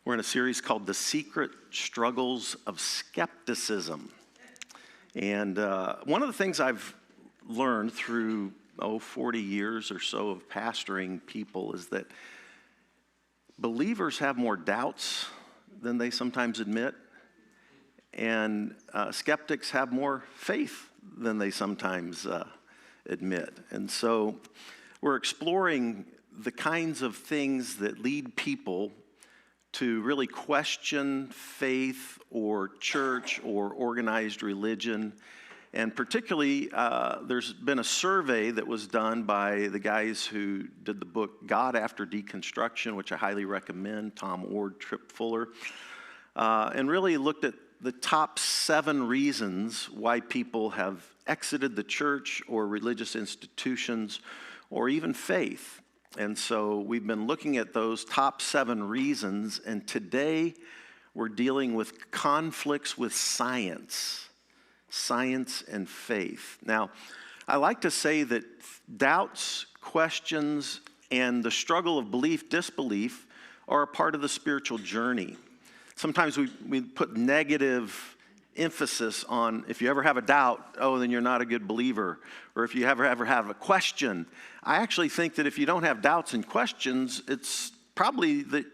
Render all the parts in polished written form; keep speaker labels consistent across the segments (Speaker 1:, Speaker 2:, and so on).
Speaker 1: We're in a series called The Secret Struggles of Skepticism. And one of the things I've learned through 40 years or so of pastoring people is that believers have more doubts than they sometimes admit, and skeptics have more faith than they sometimes admit. And so we're exploring the kinds of things that lead people to really question faith or church or organized religion. And particularly, there's been a survey that was done by the guys who did the book God After Deconstruction, which I highly recommend, Tom Ward, Tripp Fuller, and really looked at the top 7 reasons why people have exited the church or religious institutions or even faith. And so we've been looking at those top 7 reasons, and today we're dealing with conflicts with science and faith. Now, I like to say that doubts, questions, and the struggle of belief, disbelief are a part of the spiritual journey. Sometimes we put negative emphasis on, if you ever have a doubt, then you're not a good believer. Or if you ever have a question. I actually think that if you don't have doubts and questions, it's probably that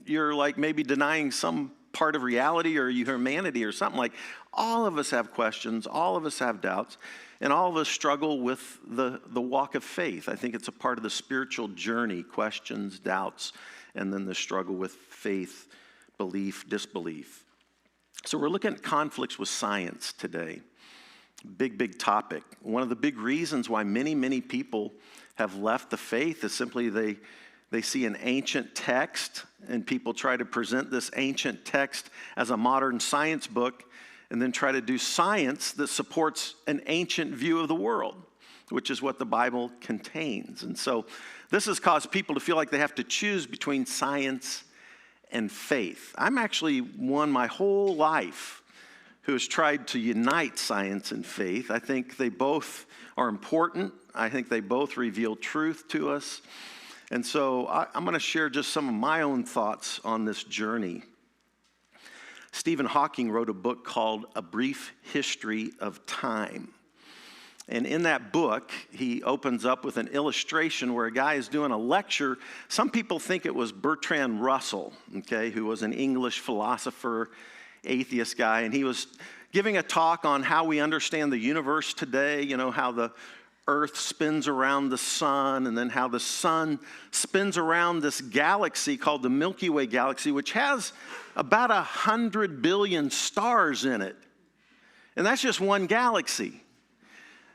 Speaker 1: you're like maybe denying some part of reality or humanity or something. Like, all of us have questions, all of us have doubts, and all of us struggle with the walk of faith. I think it's a part of the spiritual journey: questions, doubts, and then the struggle with faith, belief, disbelief. So we're looking at conflicts with science today. Big topic. One of the big reasons why many people have left the faith is simply they see an ancient text, and people try to present this ancient text as a modern science book and then try to do science that supports an ancient view of the world, which is what the Bible contains. And so this has caused people to feel like they have to choose between science and faith. I'm actually one my whole life who has tried to unite science and faith. I think they both are important. I think they both reveal truth to us. And so I'm going to share just some of my own thoughts on this journey. Stephen Hawking wrote a book called A Brief History of Time. And in that book, he opens up with an illustration where a guy is doing a lecture. Some people think it was Bertrand Russell, who was an English philosopher, atheist guy. And he was giving a talk on how we understand the universe today, how the Earth spins around the sun, and then how the sun spins around this galaxy called the Milky Way galaxy, which has about 100 billion stars in it. And that's just one galaxy.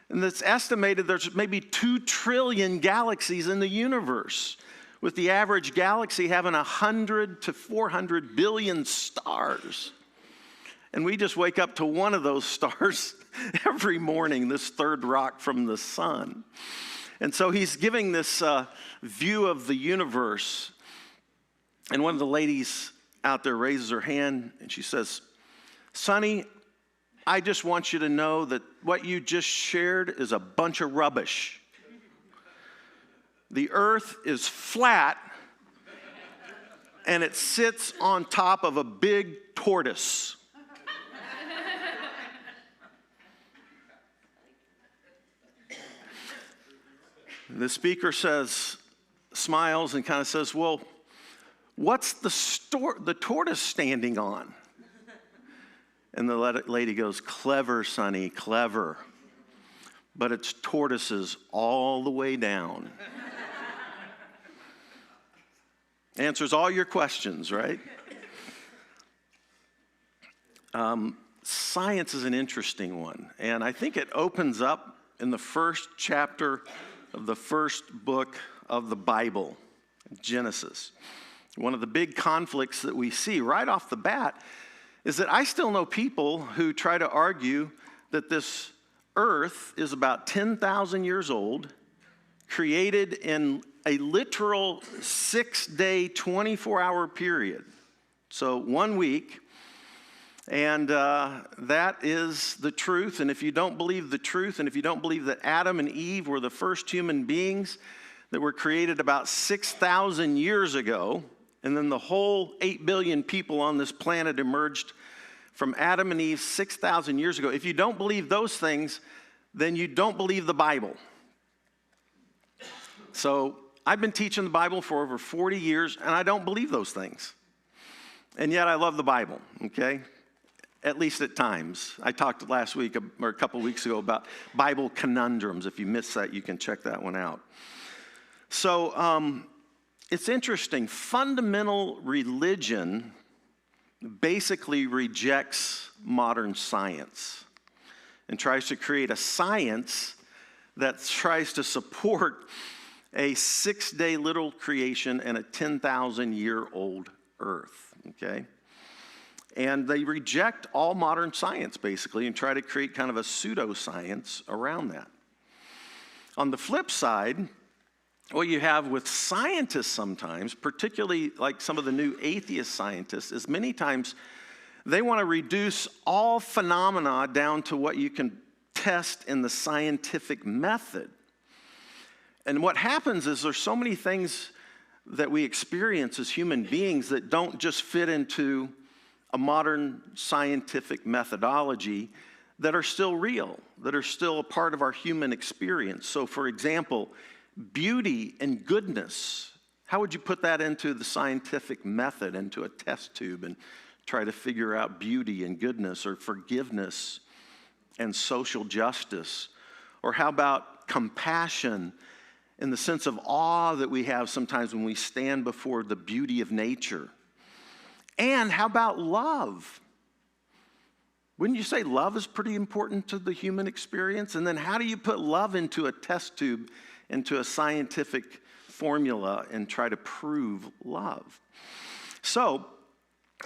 Speaker 1: And it's estimated there's maybe 2 trillion galaxies in the universe, with the average galaxy having 100 to 400 billion stars. And we just wake up to one of those stars every morning, this third rock from the sun. And so he's giving this view of the universe. And one of the ladies out there raises her hand and she says, "Sonny, I just want you to know that what you just shared is a bunch of rubbish. The earth is flat and it sits on top of a big tortoise." The speaker smiles and kind of says, "Well, what's the tortoise standing on?" And the lady goes, "Clever, Sonny, clever. But it's tortoises all the way down." Answers all your questions, right? Science is an interesting one. And I think it opens up in the first chapter of the first book of the Bible, Genesis. One of the big conflicts that we see right off the bat is that I still know people who try to argue that this earth is about 10,000 years old, created in a literal 6-day, 24-hour period. So 1 week. And that is the truth. And if you don't believe the truth, and if you don't believe that Adam and Eve were the first human beings that were created about 6,000 years ago, And then the whole 8 billion people on this planet emerged from Adam and Eve 6,000 years ago. If you don't believe those things, then you don't believe the Bible. So I've been teaching the Bible for over 40 years, and I don't believe those things. And yet I love the Bible, okay? At least at times. I talked last week or a couple weeks ago about Bible conundrums. If you missed that, you can check that one out. So it's interesting. Fundamental religion basically rejects modern science and tries to create a science that tries to support a 6-day literal creation and a 10,000-year-old earth, okay? And they reject all modern science, basically, and try to create kind of a pseudoscience around that. On the flip side, what you have with scientists sometimes, particularly like some of the new atheist scientists, is many times they want to reduce all phenomena down to what you can test in the scientific method. And what happens is there's so many things that we experience as human beings that don't just fit into a modern scientific methodology that are still real, that are still a part of our human experience. So for example, beauty and goodness, how would you put that into the scientific method, into a test tube and try to figure out beauty and goodness, or forgiveness and social justice? Or how about compassion in the sense of awe that we have sometimes when we stand before the beauty of nature? And how about love? Wouldn't you say love is pretty important to the human experience? And then how do you put love into a test tube, into a scientific formula, and try to prove love? So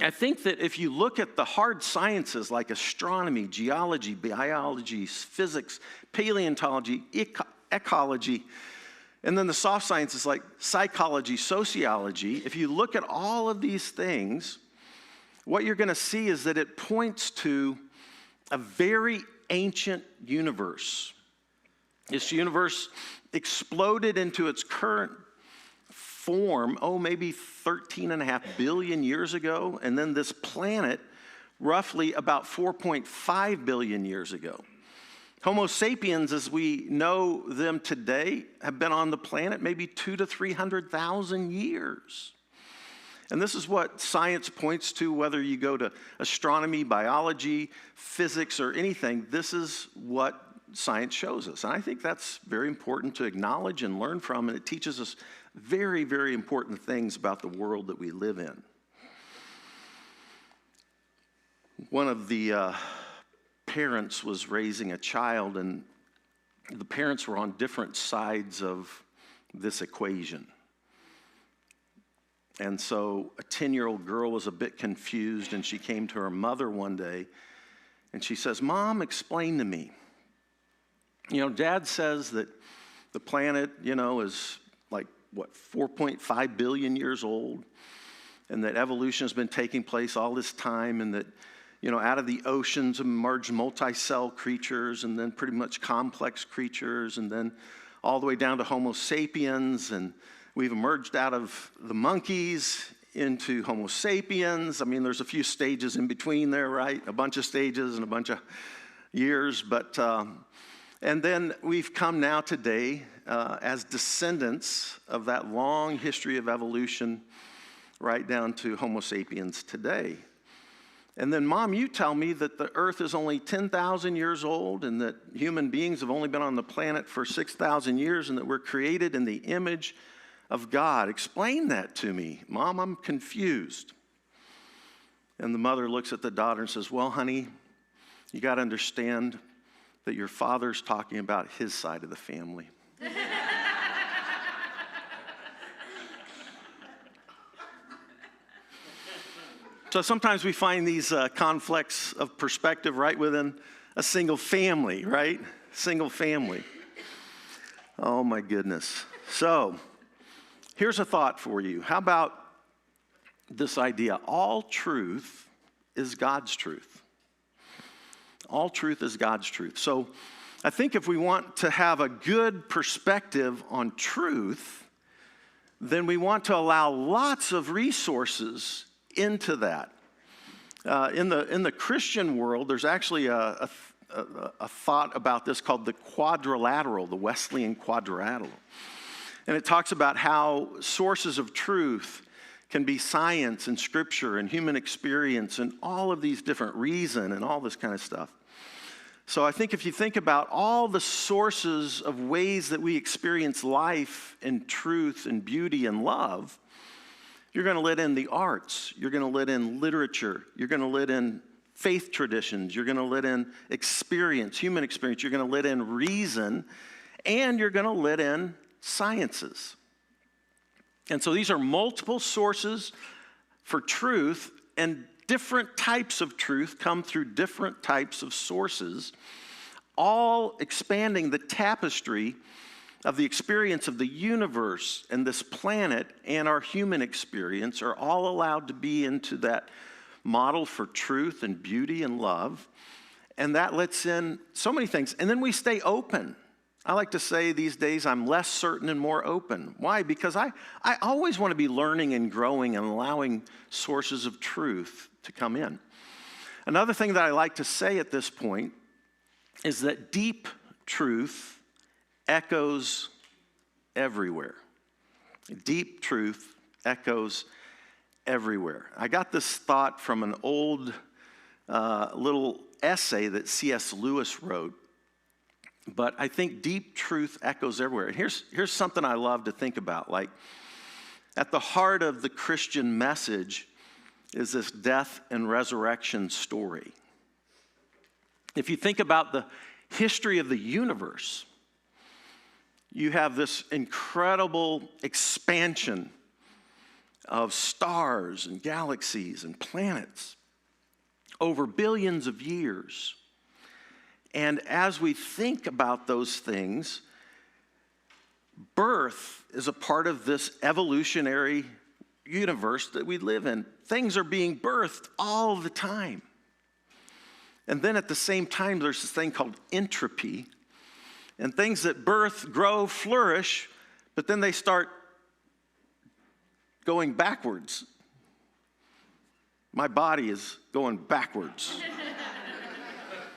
Speaker 1: I think that if you look at the hard sciences like astronomy, geology, biology, physics, paleontology, ecology, and then the soft sciences like psychology, sociology, if you look at all of these things, what you're going to see is that it points to a very ancient universe. This universe exploded into its current form, maybe 13.5 billion years ago, and then this planet roughly about 4.5 billion years ago. Homo sapiens, as we know them today, have been on the planet maybe 200,000 to 300,000 years. And this is what science points to, whether you go to astronomy, biology, physics, or anything. This is what science shows us. And I think that's very important to acknowledge and learn from, and it teaches us very, very important things about the world that we live in. One of the parents was raising a child, and the parents were on different sides of this equation. And so a 10-year-old girl was a bit confused, and she came to her mother one day, and she says, "Mom, explain to me. Dad says that the planet, is like, 4.5 billion years old, and that evolution has been taking place all this time, and that, out of the oceans emerged multi-cell creatures, and then pretty much complex creatures, and then all the way down to Homo sapiens, and we've emerged out of the monkeys into Homo sapiens. I mean, there's a few stages in between there, right? A bunch of stages and a bunch of years, but and then we've come now today as descendants of that long history of evolution right down to Homo sapiens today. And then, Mom, you tell me that the earth is only 10,000 years old, and that human beings have only been on the planet for 6,000 years, and that we're created in the image of God. Explain that to me. Mom, I'm confused." And the mother looks at the daughter and says, "Well, honey, you got to understand that your father's talking about his side of the family." So sometimes we find these conflicts of perspective right within a single family, right? Single family. Oh my goodness. So here's a thought for you. How about this idea? All truth is God's truth. All truth is God's truth. So I think if we want to have a good perspective on truth, then we want to allow lots of resources into that. In the Christian world, there's actually a thought about this called the quadrilateral, the Wesleyan quadrilateral. And it talks about how sources of truth can be science and scripture and human experience and all of these different reason and all this kind of stuff. So I think if you think about all the sources of ways that we experience life and truth and beauty and love, you're going to let in the arts, you're going to let in literature, you're going to let in faith traditions, you're going to let in experience, human experience, you're going to let in reason, and you're going to let in sciences. And so these are multiple sources for truth, and different types of truth come through different types of sources, all expanding the tapestry of the experience of the universe and this planet and our human experience are all allowed to be into that model for truth and beauty and love. And that lets in so many things. And then we stay open. I like to say these days I'm less certain and more open. Why? Because I always want to be learning and growing and allowing sources of truth to come in. Another thing that I like to say at this point is that deep truth echoes everywhere. Deep truth echoes everywhere. I got this thought from an old little essay that C.S. Lewis wrote, but I think deep truth echoes everywhere. And here's something I love to think about. Like, at the heart of the Christian message is this death and resurrection story. If you think about the history of the universe, you have this incredible expansion of stars and galaxies and planets over billions of years. And as we think about those things, birth is a part of this evolutionary universe that we live in. Things are being birthed all the time. And then at the same time, there's this thing called entropy. And things that birth, grow, flourish, but then they start going backwards. My body is going backwards.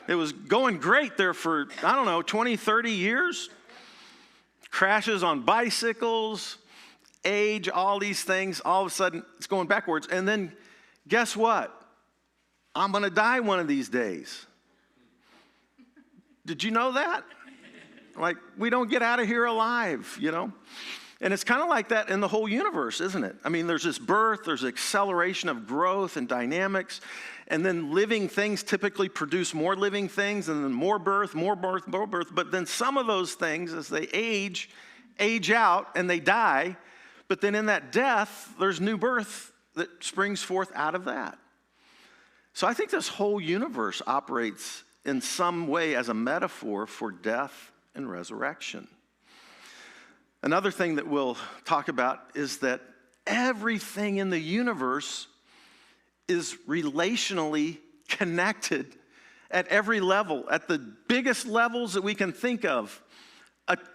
Speaker 1: It was going great there for, 20, 30 years. Crashes on bicycles, age, all these things. All of a sudden, it's going backwards. And then, guess what? I'm going to die one of these days. Did you know that? Like, we don't get out of here alive, And it's kind of like that in the whole universe, isn't it? I mean, there's this birth, there's acceleration of growth and dynamics, and then living things typically produce more living things, and then more birth, more birth, more birth. But then some of those things, as they age out, and they die. But then in that death, there's new birth that springs forth out of that. So I think this whole universe operates in some way as a metaphor for death and resurrection. Another thing that we'll talk about is that everything in the universe is relationally connected at every level, at the biggest levels that we can think of.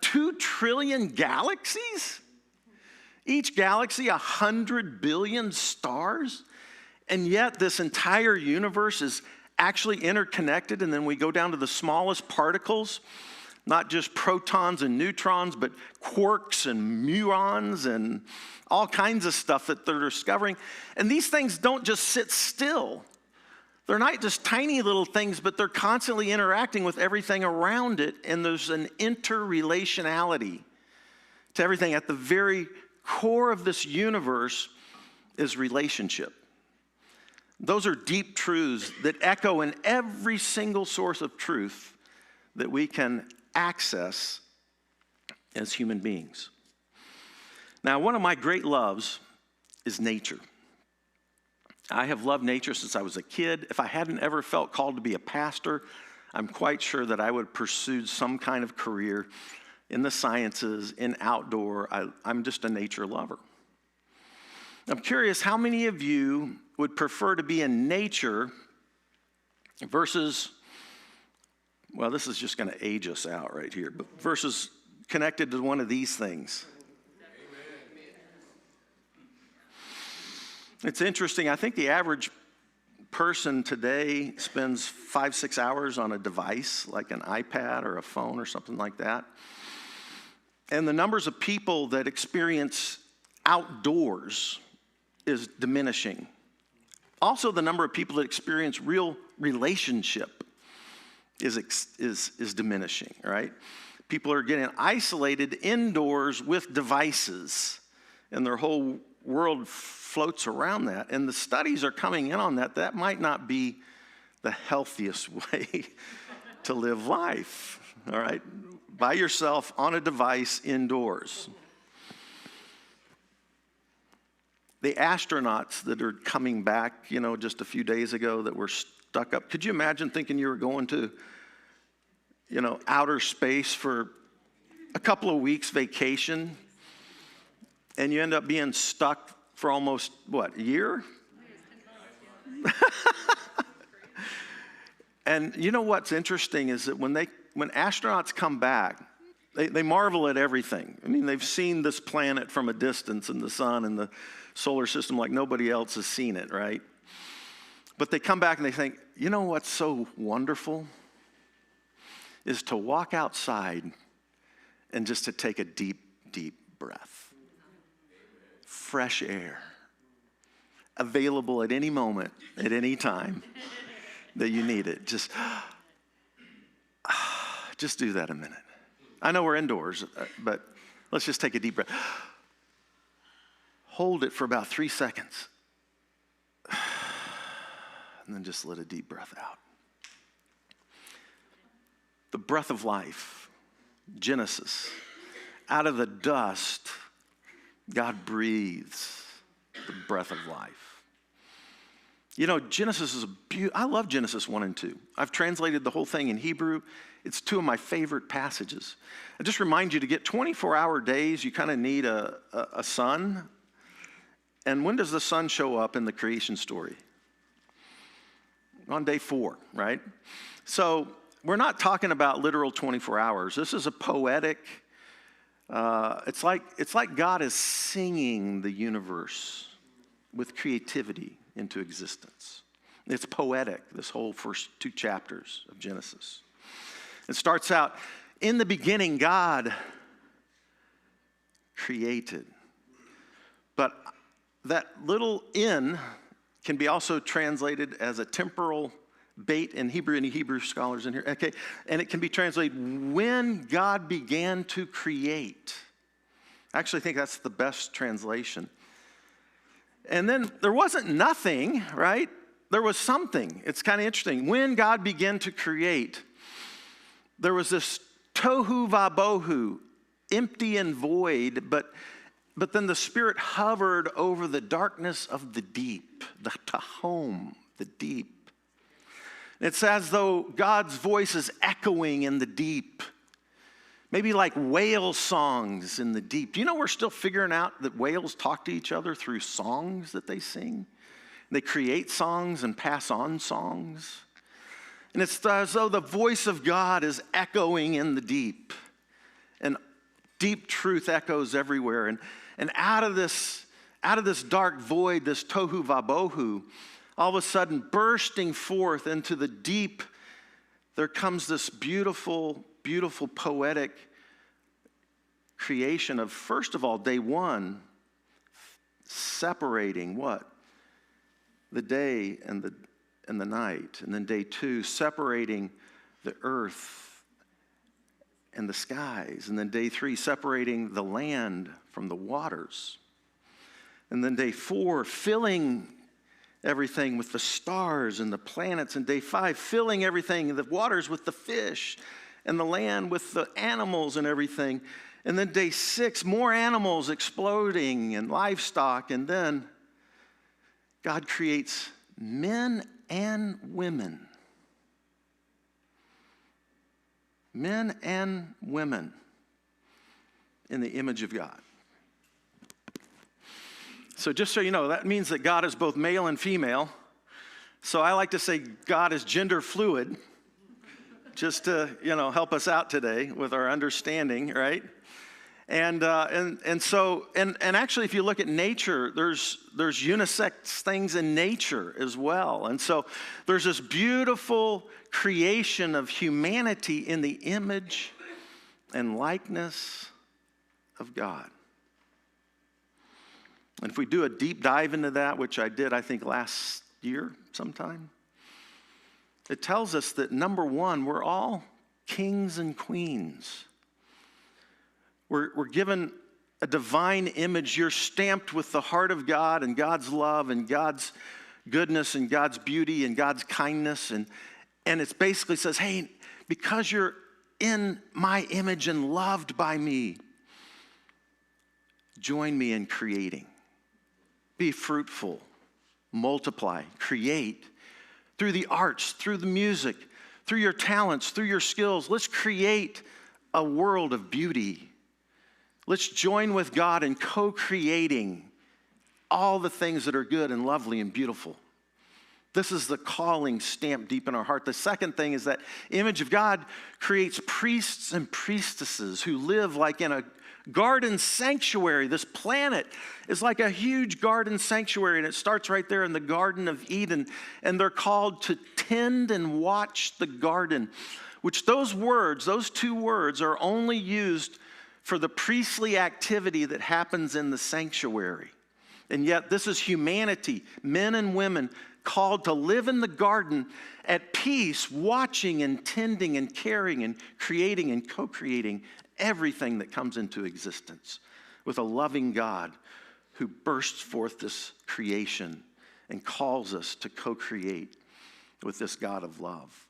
Speaker 1: 2 trillion galaxies? Each galaxy 100 billion stars? And yet this entire universe is actually interconnected, and then we go down to the smallest particles, not just protons and neutrons, but quarks and muons and all kinds of stuff that they're discovering. And these things don't just sit still. They're not just tiny little things, but they're constantly interacting with everything around it, and there's an interrelationality to everything. At the very core of this universe is relationship. Those are deep truths that echo in every single source of truth that we can access as human beings. Now, one of my great loves is nature. I have loved nature since I was a kid. If I hadn't ever felt called to be a pastor, I'm quite sure that I would have pursued some kind of career in the sciences, in outdoor. I'm just a nature lover. I'm curious, how many of you would prefer to be in nature versus, well, this is just going to age us out right here, but versus connected to one of these things? It's interesting. I think the average person today spends 5-6 hours on a device like an iPad or a phone or something like that. And the numbers of people that experience outdoors is diminishing. Also, the number of people that experience real relationship is diminishing, right? People are getting isolated indoors with devices, and their whole world floats around that. And the studies are coming in on that. That might not be the healthiest way to live life, all right? By yourself on a device indoors. The astronauts that are coming back, just a few days ago that were stuck up. Could you imagine thinking you were going to, outer space for a couple of weeks vacation, and you end up being stuck for almost, a year? And you know what's interesting is that when astronauts come back, they marvel at everything. I mean, they've seen this planet from a distance and the sun and the solar system like nobody else has seen it, right? But they come back and they think, you know what's so wonderful? Is to walk outside and just to take a deep, deep breath. Fresh air. Available at any moment, at any time that you need it. Just do that a minute. I know we're indoors, but let's just take a deep breath. Hold it for about 3 seconds. And then just let a deep breath out. The breath of life, Genesis. Out of the dust, God breathes the breath of life. Genesis is I love Genesis 1 and 2. I've translated the whole thing in Hebrew. It's two of my favorite passages. I just remind you to get 24-hour days, you kind of need a sun. And when does the sun show up in the creation story? On day 4, right? So we're not talking about literal 24 hours. This is a poetic, it's like God is singing the universe with creativity into existence. It's poetic, this whole first 2 chapters of Genesis. It starts out, in the beginning, God created. But that little in can be also translated as a temporal bait in Hebrew. Any Hebrew scholars in here? Okay. And it can be translated, when God began to create. I actually think that's the best translation. And then there wasn't nothing, right? There was something. It's kind of interesting. When God began to create, there was this tohu vabohu, empty and void, but then the Spirit hovered over the darkness of the deep, the tahom, the deep. It's as though God's voice is echoing in the deep. Maybe like whale songs in the deep. Do you know we're still figuring out that whales talk to each other through songs that they sing? They create songs and pass on songs. And it's as though the voice of God is echoing in the deep. And deep truth echoes everywhere. And out of this dark void, this tohu vabohu, all of a sudden bursting forth into the deep, there comes this beautiful, beautiful poetic creation of, first of all, day 1, separating what? The day and the night. And then day 2, separating the earth and the skies. And then day 3, separating the land from the waters. And then day 4, filling everything with the stars and the planets. And day 5, filling everything, the waters with the fish, and the land with the animals and everything. And then day 6, more animals exploding and livestock. And then God creates men and women. Men and women in the image of God. So just so you know, that means that God is both male and female. So I like to say God is gender fluid, just to, help us out today with our understanding, right? And actually, if you look at nature, there's unisex things in nature as well. And so there's this beautiful creation of humanity in the image and likeness of God. And if we do a deep dive into that, which I did, I think, last year sometime, it tells us that, number one, we're all kings and queens. We're given a divine image. You're stamped with the heart of God and God's love and God's goodness and God's beauty and God's kindness. And it basically says, hey, because you're in my image and loved by me, join me in creating. Be fruitful, multiply, create through the arts, through the music, through your talents, through your skills. Let's create a world of beauty. Let's join with God in co-creating all the things that are good and lovely and beautiful. This is the calling stamped deep in our heart. The second thing is that image of God creates priests and priestesses who live like in a garden sanctuary. This planet is like a huge garden sanctuary, and it starts right there in the Garden of Eden. And they're called to tend and watch the garden, which those two words are only used for the priestly activity that happens in the sanctuary. And yet this is humanity, men and women, called to live in the garden at peace, watching and tending and caring and creating and co-creating everything that comes into existence with a loving God who bursts forth this creation and calls us to co-create with this God of love.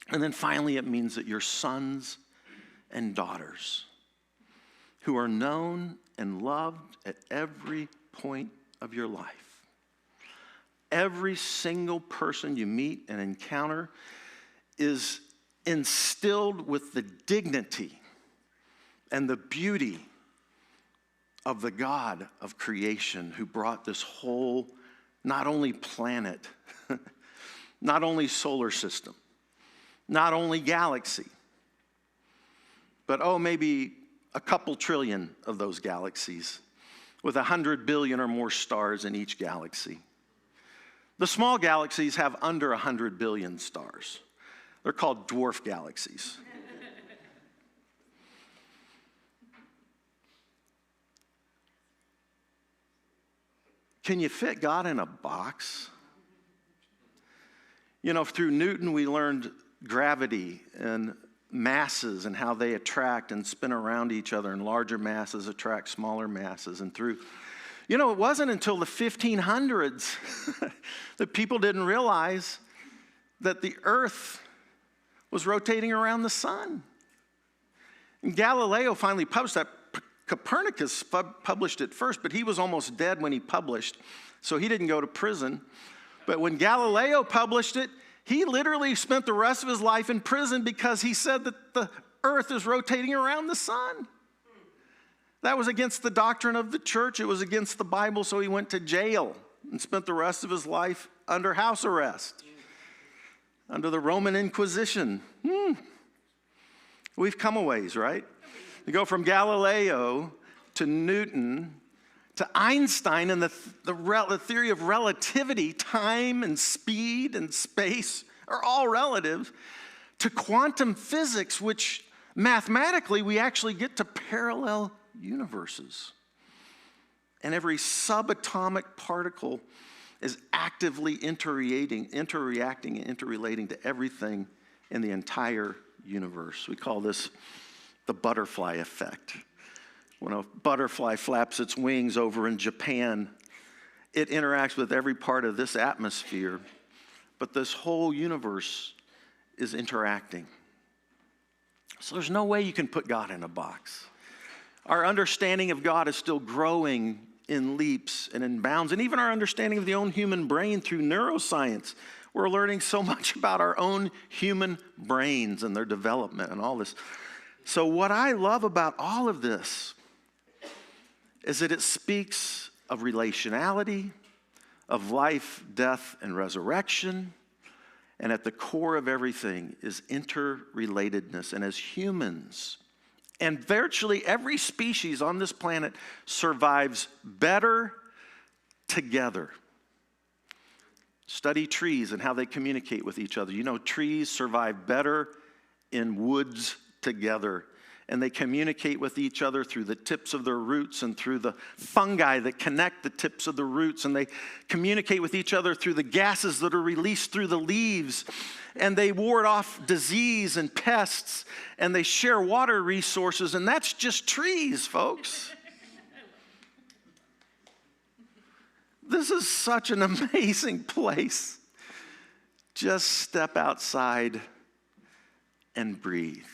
Speaker 1: And then finally, it means that you're sons and daughters who are known and loved at every point of your life. Every single person you meet and encounter is instilled with the dignity and the beauty of the God of creation who brought this whole, not only planet, not only solar system, not only galaxy, but maybe a couple trillion of those galaxies with 100 billion or more stars in each galaxy. The small galaxies have under 100 billion stars. They're called dwarf galaxies. Can you fit God in a box? You know, through Newton, we learned gravity and masses and how they attract and spin around each other, and larger masses attract smaller masses. And it wasn't until the 1500s that people didn't realize that the earth was rotating around the sun. And Galileo finally published that. Copernicus published it first, but he was almost dead when he published, so he didn't go to prison. But when Galileo published it, he literally spent the rest of his life in prison because he said that the earth is rotating around the sun. That was against the doctrine of the church. It was against the Bible, so he went to jail and spent the rest of his life under house arrest, under the Roman Inquisition. We've come a ways, right? You go from Galileo to Newton to Einstein and the theory of relativity. Time and speed and space are all relative, to quantum physics, which mathematically we actually get to parallel universes. And every subatomic particle is actively interreacting and interrelating to everything in the entire universe. We call this the butterfly effect. When a butterfly flaps its wings over in Japan, it interacts with every part of this atmosphere, but this whole universe is interacting. So there's no way you can put God in a box. Our understanding of God is still growing in leaps and in bounds, and even our understanding of the own human brain through neuroscience. We're learning so much about our own human brains and their development and all this. So what I love about all of this is that it speaks of relationality, of life, death, and resurrection. And at the core of everything is interrelatedness. And as humans, And virtually every species on this planet survives better together. Study trees and how they communicate with each other. You know, trees survive better in woods together. And they communicate with each other through the tips of their roots and through the fungi that connect the tips of the roots. And they communicate with each other through the gases that are released through the leaves. And they ward off disease and pests. And they share water resources. And that's just trees, folks. This is such an amazing place. Just step outside and breathe.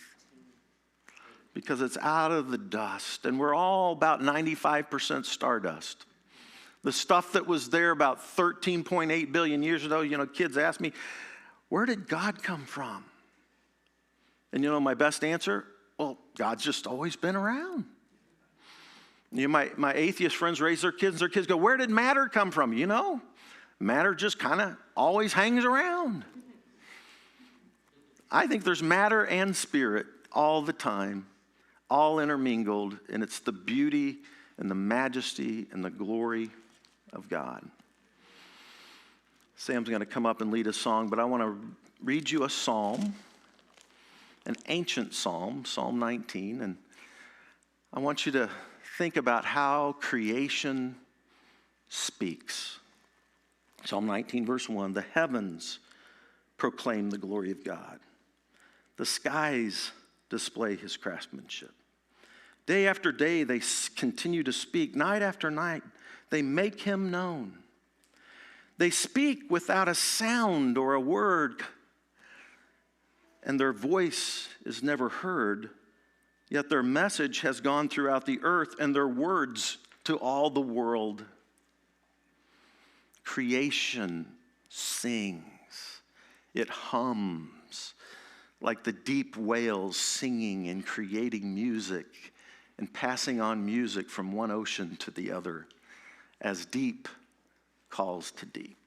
Speaker 1: Because it's out of the dust. And we're all about 95% stardust. The stuff that was there about 13.8 billion years ago, you know, kids ask me, where did God come from? And you know my best answer? Well, God's just always been around. You know, my atheist friends raise their kids, and their kids go, where did matter come from? You know, matter just kind of always hangs around. I think there's matter and spirit all the time, all intermingled, and it's the beauty and the majesty and the glory of God. Sam's going to come up and lead a song, but I want to read you a psalm, an ancient psalm, Psalm 19, and I want you to think about how creation speaks. Psalm 19, verse 1, the heavens proclaim the glory of God. The skies display his craftsmanship. Day after day, they continue to speak. Night after night, they make him known. They speak without a sound or a word, and their voice is never heard. Yet their message has gone throughout the earth, and their words to all the world. Creation sings. It hums like the deep whales singing and creating music and passing on music from one ocean to the other as deep calls to deep.